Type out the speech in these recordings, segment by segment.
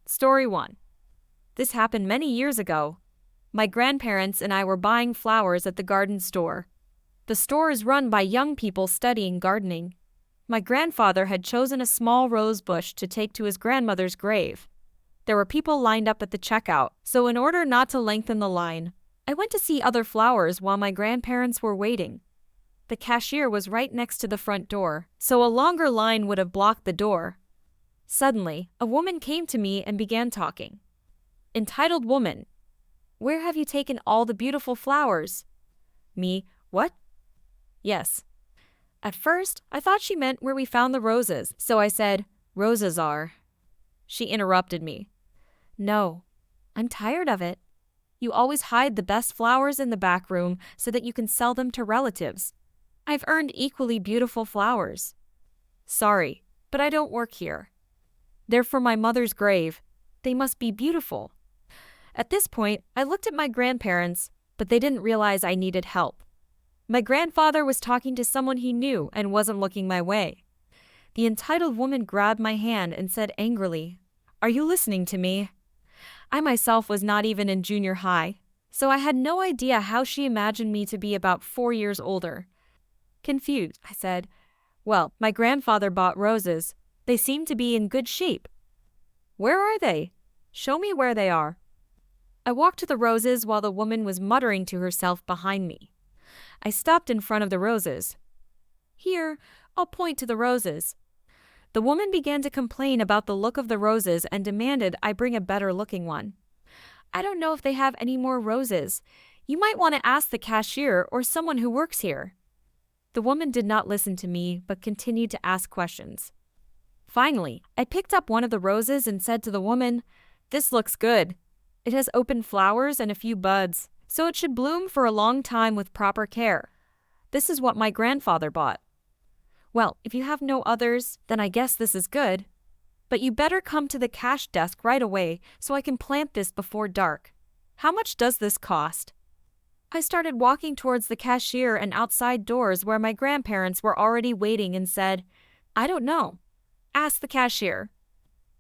Story 1. This happened many years ago. My grandparents and I were buying flowers at the garden store. The store is run by young people studying gardening. My grandfather had chosen a small rose bush to take to his grandmother's grave. There were people lined up at the checkout, so in order not to lengthen the line, I went to see other flowers while my grandparents were waiting. The cashier was right next to the front door, so a longer line would have blocked the door. Suddenly, a woman came to me and began talking. Entitled woman, where have you taken all the beautiful flowers? Me, what? Yes. At first, I thought she meant where we found the roses, so I said, roses are. She interrupted me. No, I'm tired of it. You always hide the best flowers in the back room so that you can sell them to relatives. I've earned equally beautiful flowers. Sorry, but I don't work here. They're for my mother's grave. They must be beautiful. At this point, I looked at my grandparents, but they didn't realize I needed help. My grandfather was talking to someone he knew and wasn't looking my way. The entitled woman grabbed my hand and said angrily, "Are you listening to me?" I myself was not even in junior high, so I had no idea how she imagined me to be about 4 years older. Confused, I said, "Well, my grandfather bought roses. They seem to be in good shape." "Where are they? Show me where they are." I walked to the roses while the woman was muttering to herself behind me. I stopped in front of the roses. "Here, I'll point to the roses." The woman began to complain about the look of the roses and demanded I bring a better-looking one. "I don't know if they have any more roses. You might want to ask the cashier or someone who works here." The woman did not listen to me but continued to ask questions. Finally, I picked up one of the roses and said to the woman, "This looks good. It has open flowers and a few buds, so it should bloom for a long time with proper care. This is what my grandfather bought." "Well, if you have no others, then I guess this is good. But you better come to the cash desk right away so I can plant this before dark. How much does this cost?" I started walking towards the cashier and outside doors where my grandparents were already waiting and said, "I don't know. Ask the cashier."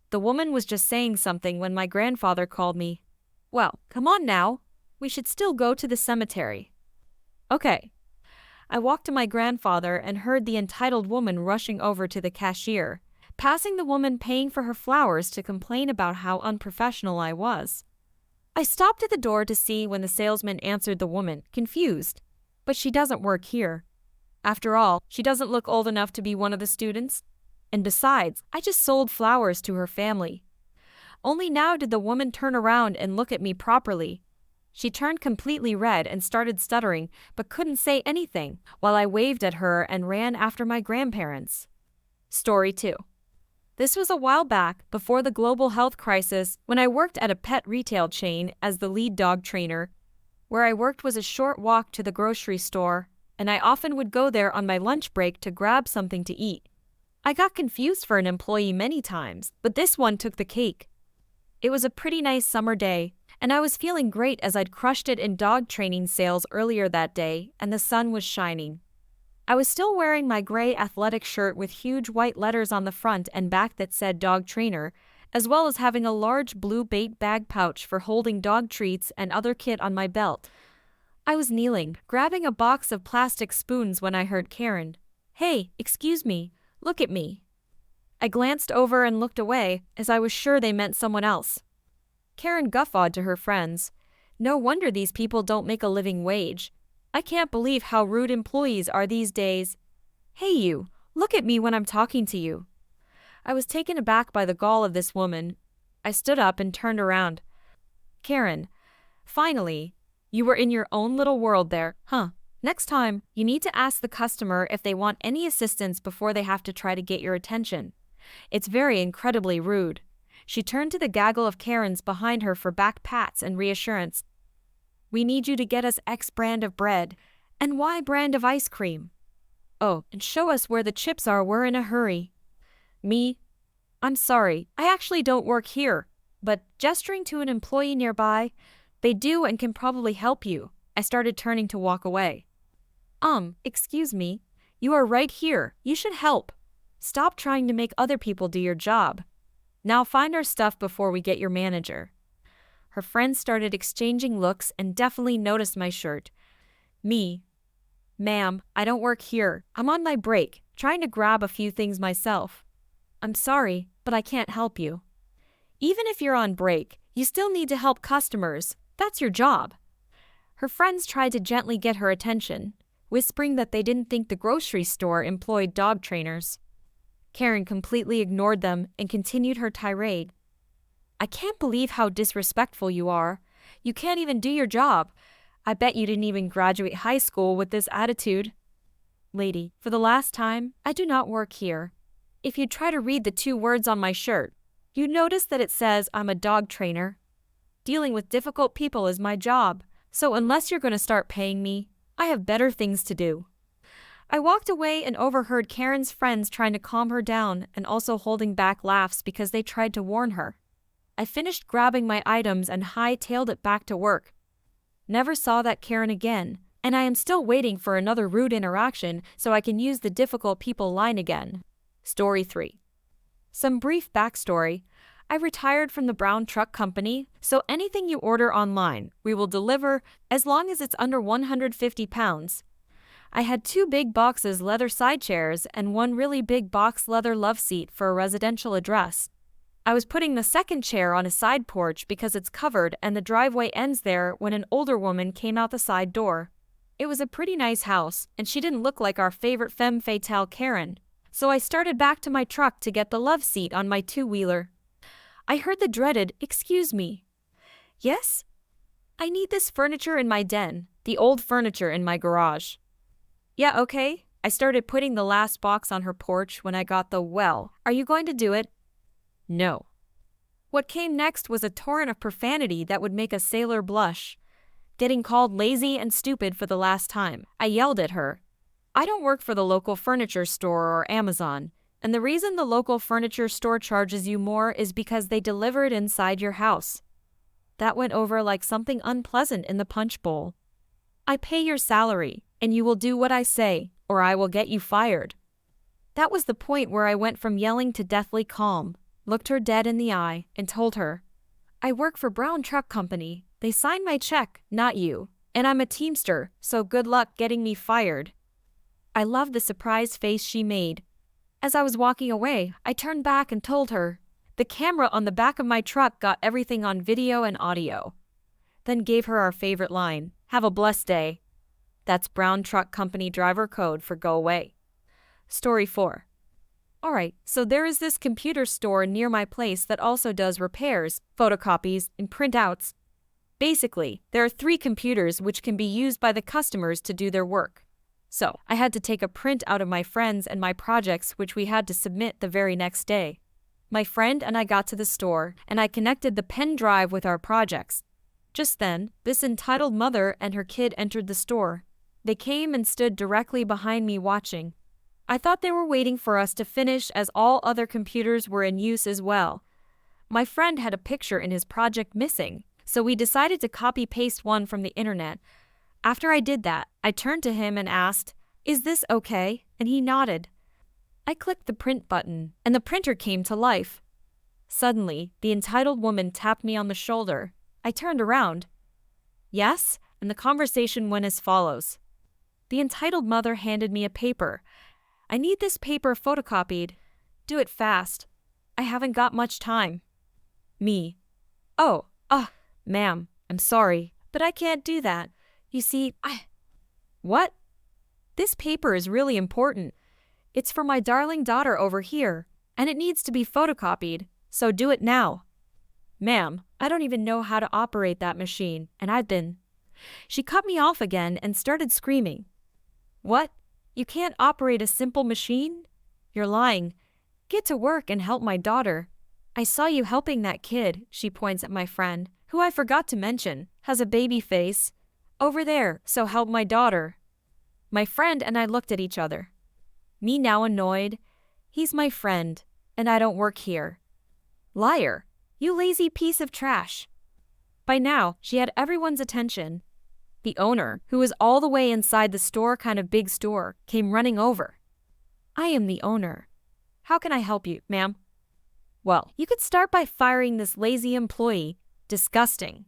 The woman was just saying something when my grandfather called me. "Well, come on now. We should still go to the cemetery." Okay. I walked to my grandfather and heard the entitled woman rushing over to the cashier, passing the woman paying for her flowers to complain about how unprofessional I was. I stopped at the door to see when the salesman answered the woman, confused. "But she doesn't work here. After all, she doesn't look old enough to be one of the students. And besides, I just sold flowers to her family." Only now did the woman turn around and look at me properly. She turned completely red and started stuttering, but couldn't say anything, while I waved at her and ran after my grandparents. Story 2. This was a while back, before the global health crisis, when I worked at a pet retail chain as the lead dog trainer. Where I worked was a short walk to the grocery store, and I often would go there on my lunch break to grab something to eat. I got confused for an employee many times, but this one took the cake. It was a pretty nice summer day, and I was feeling great as I'd crushed it in dog training sales earlier that day, and the sun was shining. I was still wearing my gray athletic shirt with huge white letters on the front and back that said dog trainer, as well as having a large blue bait bag pouch for holding dog treats and other kit on my belt. I was kneeling, grabbing a box of plastic spoons when I heard Karen. "Hey, excuse me, look at me." I glanced over and looked away, as I was sure they meant someone else. Karen guffawed to her friends. "No wonder these people don't make a living wage. I can't believe how rude employees are these days. Hey you, look at me when I'm talking to you." I was taken aback by the gall of this woman. I stood up and turned around. "Karen, finally, you were in your own little world there, huh? Next time, you need to ask the customer if they want any assistance before they have to try to get your attention. It's very incredibly rude." She turned to the gaggle of Karens behind her for back pats and reassurance. "We need you to get us X brand of bread. And Y brand of ice cream. Oh, and show us where the chips are, we're in a hurry." Me? "I'm sorry, I actually don't work here, but," gesturing to an employee nearby, "they do and can probably help you." I started turning to walk away. Excuse me, you are right here, you should help. Stop trying to make other people do your job." Now find our stuff before we get your manager. Her friends started exchanging looks and definitely noticed my shirt. Me. Ma'am, I don't work here. I'm on my break, trying to grab a few things myself. I'm sorry, but I can't help you. Even if you're on break, you still need to help customers. That's your job. Her friends tried to gently get her attention, whispering that they didn't think the grocery store employed dog trainers. Karen completely ignored them and continued her tirade. I can't believe how disrespectful you are. You can't even do your job. I bet you didn't even graduate high school with this attitude. Lady, for the last time, I do not work here. If you try to read the 2 words on my shirt, you notice that it says I'm a dog trainer. Dealing with difficult people is my job, so unless you're going to start paying me, I have better things to do. I walked away and overheard Karen's friends trying to calm her down and also holding back laughs because they tried to warn her. I finished grabbing my items and hightailed it back to work. Never saw that Karen again, and I am still waiting for another rude interaction so I can use the difficult people line again. Story 3. Some brief backstory. I retired from the Brown Truck Company, so anything you order online, we will deliver as long as it's under 150 pounds. I had 2 big boxes leather side chairs and 1 really big box leather love seat for a residential address. I was putting the second chair on a side porch because it's covered and the driveway ends there when an older woman came out the side door. It was a pretty nice house, and she didn't look like our favorite femme fatale Karen, so I started back to my truck to get the love seat on my 2-wheeler. I heard the dreaded, "Excuse me." "Yes?" "I need this furniture in my den, the old furniture in my garage." "Yeah, okay." I started putting the last box on her porch when I got the, "Well, are you going to do it?" "No." What came next was a torrent of profanity that would make a sailor blush. Getting called lazy and stupid for the last time, I yelled at her. I don't work for the local furniture store or Amazon, and the reason the local furniture store charges you more is because they deliver it inside your house. That went over like something unpleasant in the punch bowl. I pay your salary, and you will do what I say, or I will get you fired. That was the point where I went from yelling to deathly calm, looked her dead in the eye, and told her, I work for Brown Truck Company. They signed my check, not you, and I'm a Teamster, so good luck getting me fired. I loved the surprised face she made. As I was walking away, I turned back and told her, the camera on the back of my truck got everything on video and audio. Then gave her our favorite line, "Have a blessed day." That's Brown Truck Company driver code for go away. Story 4. Alright, so there is this computer store near my place that also does repairs, photocopies, and printouts. Basically, there are 3 computers which can be used by the customers to do their work. So, I had to take a print out of my friends and my projects which we had to submit the very next day. My friend and I got to the store, and I connected the pen drive with our projects. Just then, this entitled mother and her kid entered the store. They came and stood directly behind me watching. I thought they were waiting for us to finish as all other computers were in use as well. My friend had a picture in his project missing, so we decided to copy-paste one from the internet. After I did that, I turned to him and asked, "Is this okay?" And he nodded. I clicked the print button, and the printer came to life. Suddenly, the entitled woman tapped me on the shoulder. I turned around. Yes, and the conversation went as follows. The entitled mother handed me a paper. I need this paper photocopied. Do it fast. I haven't got much time. Me. Ma'am, I'm sorry, but I can't do that. You see, What? This paper is really important. It's for my darling daughter over here, and it needs to be photocopied, so do it now. Ma'am, I don't even know how to operate that machine, and She cut me off again and started screaming. What? You can't operate a simple machine? You're lying. Get to work and help my daughter. I saw you helping that kid, she points at my friend, who I forgot to mention, has a baby face. Over there, so help my daughter. My friend and I looked at each other. Me now annoyed. He's my friend, and I don't work here. Liar, you lazy piece of trash. By now, she had everyone's attention. The owner, who was all the way inside the store, kind of big store, came running over. I am the owner. How can I help you, ma'am? Well, you could start by firing this lazy employee. Disgusting.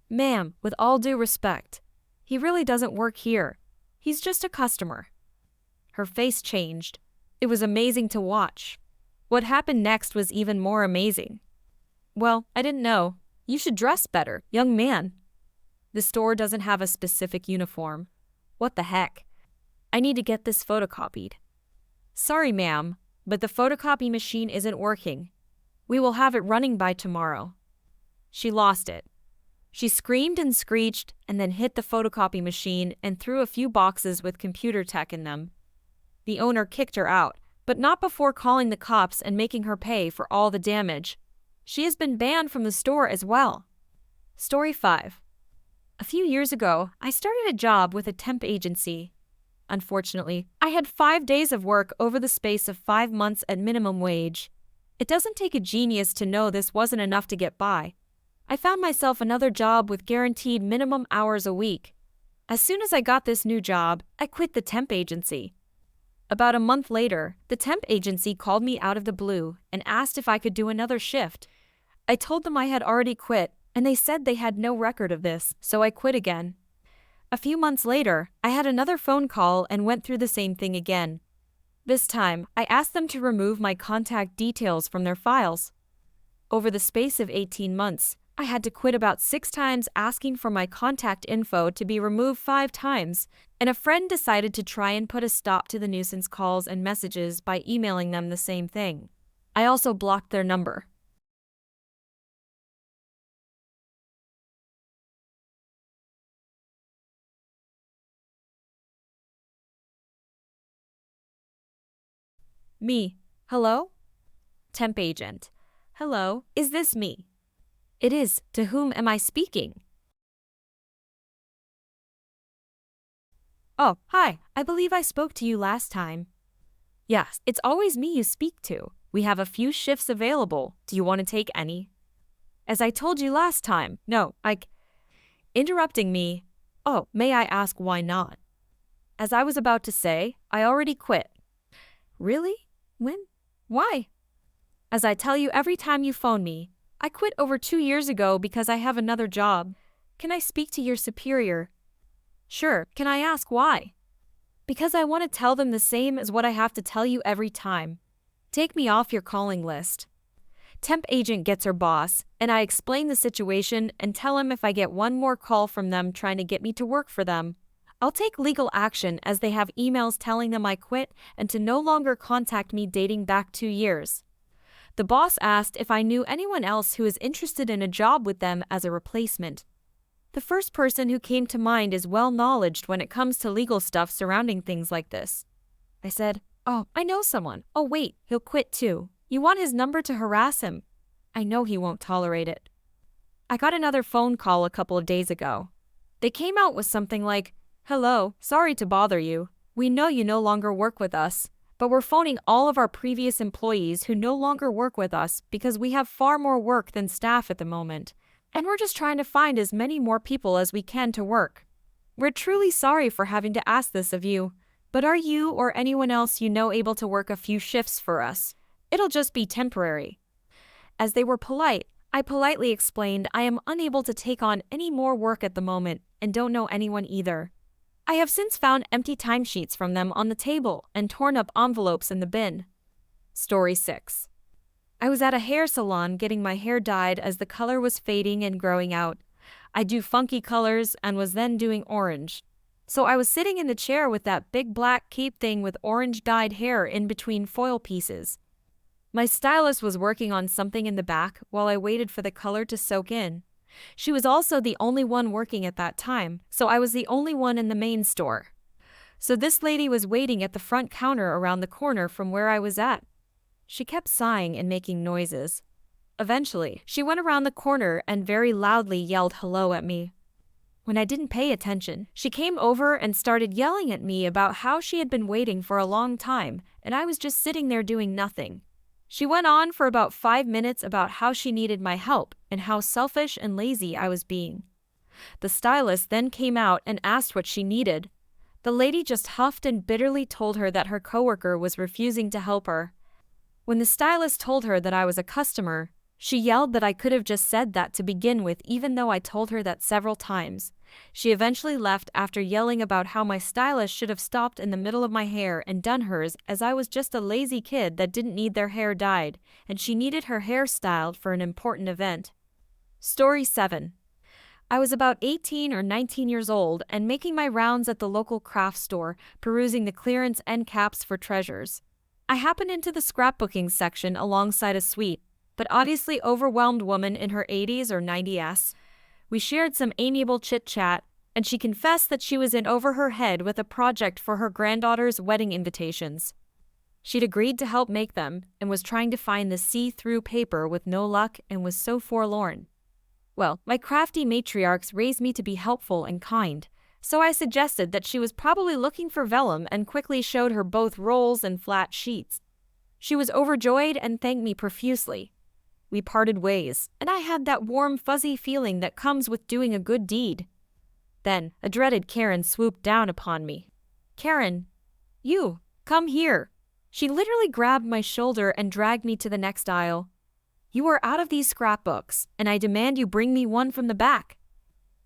Ma'am, with all due respect, he really doesn't work here. He's just a customer. Her face changed. It was amazing to watch. What happened next was even more amazing. Well, I didn't know. You should dress better, young man. The store doesn't have a specific uniform. What the heck? I need to get this photocopied. Sorry, ma'am, but the photocopy machine isn't working. We will have it running by tomorrow. She lost it. She screamed and screeched and then hit the photocopy machine and threw a few boxes with computer tech in them. The owner kicked her out, but not before calling the cops and making her pay for all the damage. She has been banned from the store as well. Story 5. A few years ago, I started a job with a temp agency. Unfortunately, I had 5 days of work over the space of 5 months at minimum wage. It doesn't take a genius to know this wasn't enough to get by. I found myself another job with guaranteed minimum hours a week. As soon as I got this new job, I quit the temp agency. About a month later, the temp agency called me out of the blue and asked if I could do another shift. I told them I had already quit, and they said they had no record of this, so I quit again. A few months later, I had another phone call and went through the same thing again. This time, I asked them to remove my contact details from their files. Over the space of 18 months, I had to quit about 6 times asking for my contact info to be removed 5 times, and a friend decided to try and put a stop to the nuisance calls and messages by emailing them the same thing. I also blocked their number. Me. Hello? Temp agent. Hello, is this me? It is. To whom am I speaking? Oh, hi. I believe I spoke to you last time. Yes, it's always me you speak to. We have a few shifts available. Do you want to take any? As I told you last time, no, Interrupting me. Oh, may I ask why not? As I was about to say, I already quit. Really? When? Why? As I tell you every time you phone me, I quit over 2 years ago because I have another job. Can I speak to your superior? Sure, can I ask why? Because I want to tell them the same as what I have to tell you every time. Take me off your calling list. Temp agent gets her boss, and I explain the situation and tell him if I get one more call from them trying to get me to work for them, I'll take legal action as they have emails telling them I quit and to no longer contact me dating back 2 years. The boss asked if I knew anyone else who is interested in a job with them as a replacement. The first person who came to mind is well-knowledged when it comes to legal stuff surrounding things like this. I said, oh, I know someone. Oh wait, he'll quit too. You want his number to harass him? I know he won't tolerate it. I got another phone call a couple of days ago. They came out with something like, hello, sorry to bother you. We know you no longer work with us, but we're phoning all of our previous employees who no longer work with us because we have far more work than staff at the moment, and we're just trying to find as many more people as we can to work. We're truly sorry for having to ask this of you, but are you or anyone else you know able to work a few shifts for us? It'll just be temporary. As they were polite, I politely explained I am unable to take on any more work at the moment and don't know anyone either. I have since found empty timesheets from them on the table and torn up envelopes in the bin. Story 6. I was at a hair salon getting my hair dyed as the color was fading and growing out. I do funky colors and was then doing orange. So I was sitting in the chair with that big black cape thing with orange dyed hair in between foil pieces. My stylist was working on something in the back while I waited for the color to soak in. She was also the only one working at that time, so I was the only one in the main store. So this lady was waiting at the front counter around the corner from where I was at. She kept sighing and making noises. Eventually, she went around the corner and very loudly yelled hello at me. When I didn't pay attention, she came over and started yelling at me about how she had been waiting for a long time, and I was just sitting there doing nothing. She went on for about 5 minutes about how she needed my help and how selfish and lazy I was being. The stylist then came out and asked what she needed. The lady just huffed and bitterly told her that her coworker was refusing to help her. When the stylist told her that I was a customer, she yelled that I could have just said that to begin with, even though I told her that several times. She eventually left after yelling about how my stylist should have stopped in the middle of my hair and done hers, as I was just a lazy kid that didn't need their hair dyed, and she needed her hair styled for an important event. Story 7. I was about 18 or 19 years old and making my rounds at the local craft store, perusing the clearance end caps for treasures. I happened into the scrapbooking section alongside a sweet, but obviously overwhelmed woman in her 80s or 90s. We shared some amiable chit-chat, and she confessed that she was in over her head with a project for her granddaughter's wedding invitations. She'd agreed to help make them, and was trying to find the see-through paper with no luck and was so forlorn. Well, my crafty matriarchs raised me to be helpful and kind, so I suggested that she was probably looking for vellum and quickly showed her both rolls and flat sheets. She was overjoyed and thanked me profusely. We parted ways, and I had that warm, fuzzy feeling that comes with doing a good deed. Then, a dreaded Karen swooped down upon me. "Karen, you, come here." She literally grabbed my shoulder and dragged me to the next aisle. "You are out of these scrapbooks, and I demand you bring me one from the back."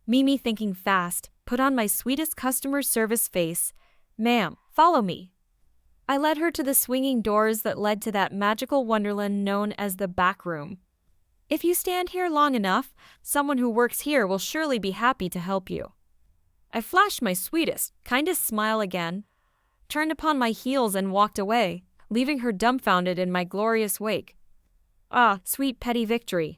Mimi, thinking fast, put on my sweetest customer service face. "Ma'am, follow me." I led her to the swinging doors that led to that magical wonderland known as the back room. "If you stand here long enough, someone who works here will surely be happy to help you." I flashed my sweetest, kindest smile again, turned upon my heels and walked away, leaving her dumbfounded in my glorious wake. Ah, sweet petty victory.